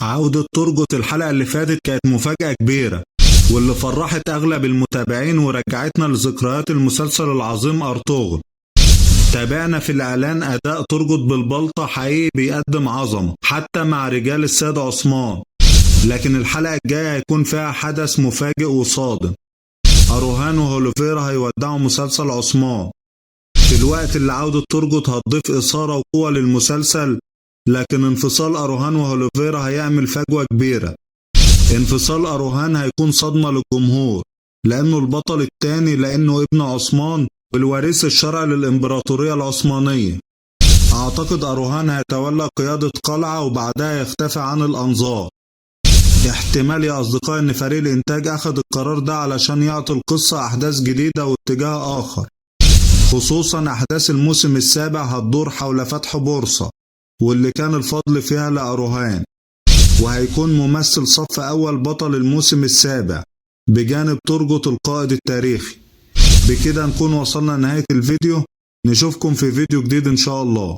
عودة ترجت الحلقة اللي فاتت كانت مفاجأة كبيرة، واللي فرحت أغلب المتابعين ورجعتنا لذكريات المسلسل العظيم أرطغرل. تابعنا في الإعلان أداء ترجت بالبلطة حقيقي بيقدم عظمة حتى مع رجال السيد عثمان، لكن الحلقة الجاية هيكون فيها حدث مفاجئ وصادم. أروهان وهوليفيرا هيودعوا مسلسل عثمان في الوقت اللي عودة ترجت هتضيف إثارة وقوة للمسلسل، لكن انفصال أروهان وهوليفيرا هيعمل فجوة كبيرة. انفصال أروهان هيكون صدمة للجمهور لأنه البطل التاني، لأنه ابن عثمان والوارث الشرعي للإمبراطورية العثمانية. أعتقد أروهان هيتولى قيادة قلعة وبعدها يختفي عن الأنظار. احتمال يا أصدقائي إن فريق الإنتاج أخذ القرار ده علشان يعطي القصة أحداث جديدة واتجاه آخر، خصوصا أحداث الموسم السابع هتدور حول فتح بورصة واللي كان الفضل فيها لأروهان، وهيكون ممثل صف أول بطل الموسم السابع بجانب ترجت القائد التاريخي. بكده نكون وصلنا لنهاية الفيديو، نشوفكم في فيديو جديد إن شاء الله.